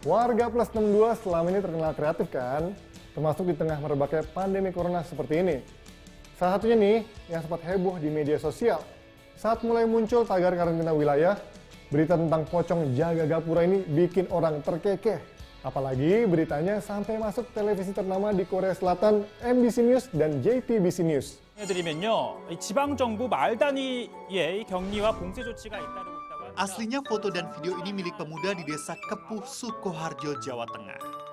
Warga Plus 62 selama ini terkenal kreatif kan? Termasuk di tengah merebaknya pandemi corona seperti ini. Salah satunya nih, yang sempat heboh di media sosial. Saat mulai muncul tagar karantina wilayah, berita tentang pocong jaga gapura ini bikin orang terkekeh. Apalagi beritanya sampai masuk televisi ternama di Korea Selatan, MBC News dan JTBC News. 드리면요, 지방정부 말 단위의 격리와 봉쇄 조치가 잇따르고 있다고 합니다. Aslinya foto dan video ini milik pemuda di desa Kepuh, Sukoharjo, Jawa Tengah.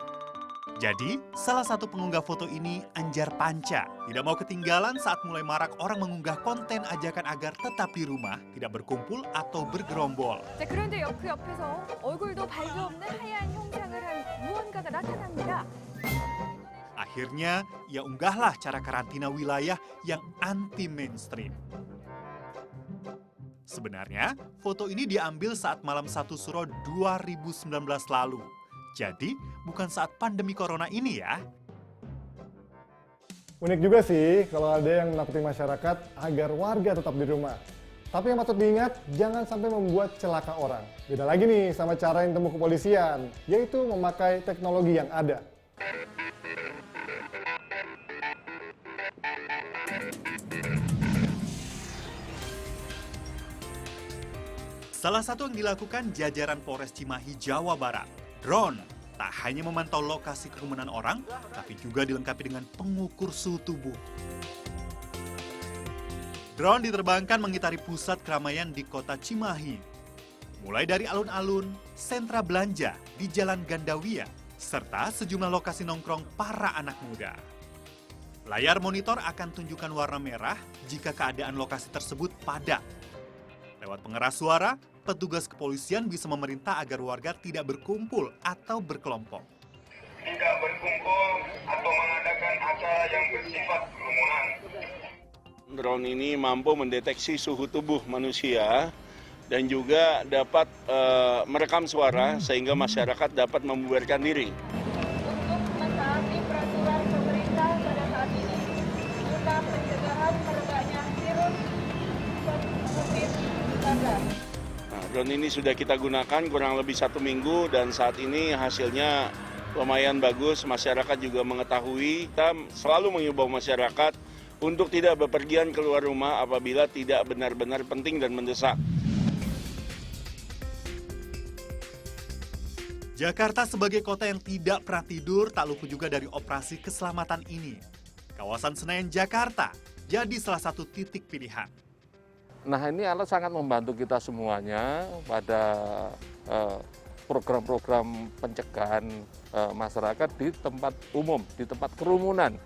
Jadi, salah satu pengunggah foto ini Anjar Panca. Tidak mau ketinggalan saat mulai marak orang mengunggah konten ajakan agar tetap di rumah, tidak berkumpul atau bergerombol. 자, 그런데 그 옆에서 얼굴도 발도 없는 하얀 형상을 한 무언가가 나타납니다. Akhirnya, ia unggahlah cara karantina wilayah yang anti-mainstream. Sebenarnya, foto ini diambil saat malam 1 Suro 2019 lalu. Jadi, bukan saat pandemi corona ini ya. Unik juga sih kalau ada yang menakuti masyarakat agar warga tetap di rumah. Tapi yang patut diingat, jangan sampai membuat celaka orang. Beda lagi nih sama cara yang temu kepolisian, yaitu memakai teknologi yang ada. Salah satu yang dilakukan jajaran Polres Cimahi, Jawa Barat, drone. Tak hanya memantau lokasi kerumunan orang, tapi juga dilengkapi dengan pengukur suhu tubuh. Drone diterbangkan mengitari pusat keramaian di kota Cimahi. Mulai dari alun-alun, sentra belanja di Jalan Gandawia, serta sejumlah lokasi nongkrong para anak muda. Layar monitor akan tunjukkan warna merah jika keadaan lokasi tersebut padat. Lewat pengeras suara, petugas kepolisian bisa memerintah agar warga tidak berkumpul atau berkelompok. Tidak berkumpul atau mengadakan acara yang bersifat kerumunan. Drone ini mampu mendeteksi suhu tubuh manusia dan juga dapat merekam suara sehingga masyarakat dapat membubarkan diri. Untuk mentaati peraturan pemerintah pada saat ini, guna pencegahan merebaknya virus COVID-19. Nah, drone ini sudah kita gunakan kurang lebih 1 minggu dan saat ini hasilnya lumayan bagus. Masyarakat juga mengetahui. Kita selalu mengimbau masyarakat untuk tidak bepergian keluar rumah apabila tidak benar-benar penting dan mendesak. Jakarta sebagai kota yang tidak pernah tidur tak luput juga dari operasi keselamatan ini. Kawasan Senayan, Jakarta jadi salah satu titik pilihan. Nah, ini alat sangat membantu kita semuanya pada program-program pencegahan masyarakat di tempat umum, di tempat kerumunan.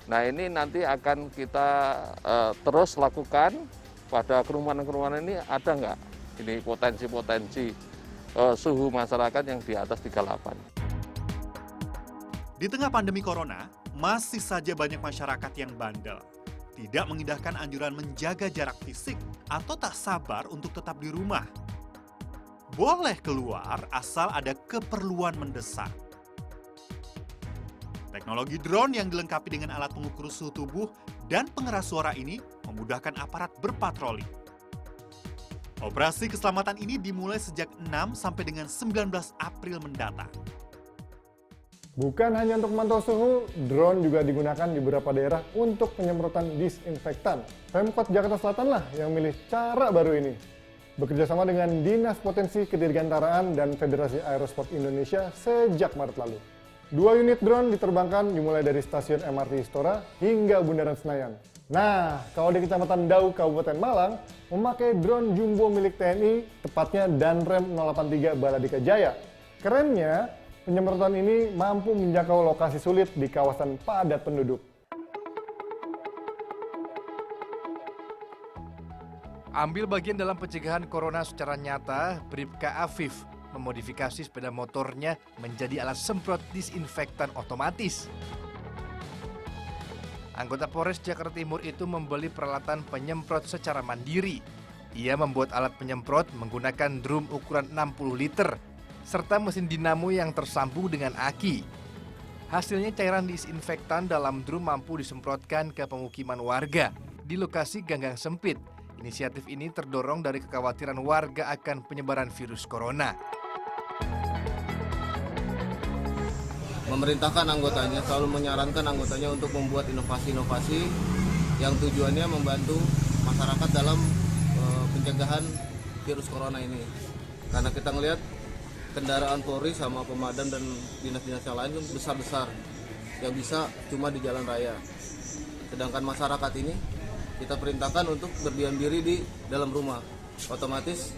Nah, ini nanti akan kita terus lakukan pada kerumunan-kerumunan ini ada nggak ini potensi-potensi suhu masyarakat yang di atas 38. Di tengah pandemi corona, masih saja banyak masyarakat yang bandel. Tidak mengindahkan anjuran menjaga jarak fisik atau tak sabar untuk tetap di rumah. Boleh keluar asal ada keperluan mendesak. Teknologi drone yang dilengkapi dengan alat pengukur suhu tubuh dan pengeras suara ini memudahkan aparat berpatroli. Operasi keselamatan ini dimulai sejak 6 sampai dengan 19 April mendatang. Bukan hanya untuk memantau suhu, drone juga digunakan di beberapa daerah untuk penyemprotan disinfektan. Pemkot Jakarta Selatan lah yang milih cara baru ini. Bekerjasama dengan Dinas Potensi Kedirgantaraan dan Federasi Aerosport Indonesia sejak Maret lalu. 2 unit drone diterbangkan dimulai dari stasiun MRT Istora hingga Bundaran Senayan. Nah, kalau di Kecamatan Dau, Kabupaten Malang, memakai drone jumbo milik TNI, tepatnya Danrem 083 Baladika Jaya. Kerennya, penyemprotan ini mampu menjangkau lokasi sulit di kawasan padat penduduk. Ambil bagian dalam pencegahan corona secara nyata, Bribka Afif memodifikasi sepeda motornya menjadi alat semprot disinfektan otomatis. Anggota Polres Jakarta Timur itu membeli peralatan penyemprot secara mandiri. Ia membuat alat penyemprot menggunakan drum ukuran 60 liter, serta mesin dinamo yang tersambung dengan aki. Hasilnya cairan disinfektan dalam drum mampu disemprotkan ke pemukiman warga di lokasi ganggang sempit. Inisiatif ini terdorong dari kekhawatiran warga akan penyebaran virus corona. memerintahkan anggotanya, selalu menyarankan anggotanya untuk membuat inovasi-inovasi yang tujuannya membantu masyarakat dalam pencegahan virus corona ini. Karena kita ngelihat kendaraan Polri sama pemadam dan dinas-dinas yang lain besar-besar yang bisa cuma di jalan raya. Sedangkan masyarakat ini kita perintahkan untuk berdiam diri di dalam rumah. Otomatis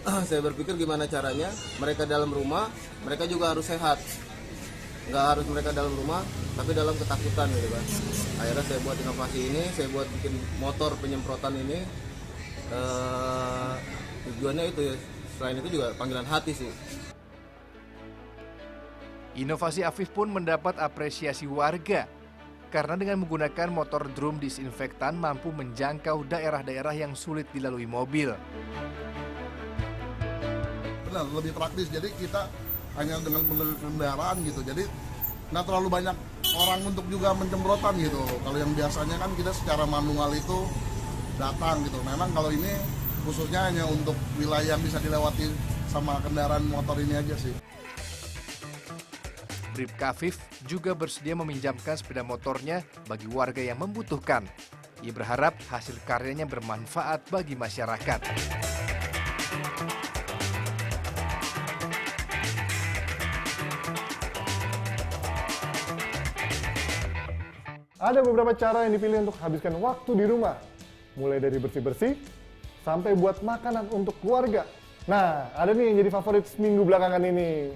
saya berpikir gimana caranya mereka dalam rumah, mereka juga harus sehat. Nggak harus mereka dalam rumah, tapi dalam ketakutan gitu kan. Akhirnya saya buat inovasi ini, saya buat bikin motor penyemprotan ini. Tujuannya itu ya, selain itu juga panggilan hati sih. Inovasi Afif pun mendapat apresiasi warga karena dengan menggunakan motor drum disinfektan mampu menjangkau daerah-daerah yang sulit dilalui mobil. Benar, lebih praktis. Jadi kita hanya dengan kendaraan gitu. Jadi nggak terlalu banyak orang untuk juga mencemprotan gitu. Kalau yang biasanya kan kita secara manual itu datang gitu. Memang kalau ini khususnya hanya untuk wilayah yang bisa dilewati sama kendaraan motor ini aja sih. Bribka Afif juga bersedia meminjamkan sepeda motornya bagi warga yang membutuhkan. Ia berharap hasil karyanya bermanfaat bagi masyarakat. Ada beberapa cara yang dipilih untuk habiskan waktu di rumah. Mulai dari bersih-bersih, sampai buat makanan untuk keluarga. Nah, ada nih yang jadi favorit seminggu belakangan ini.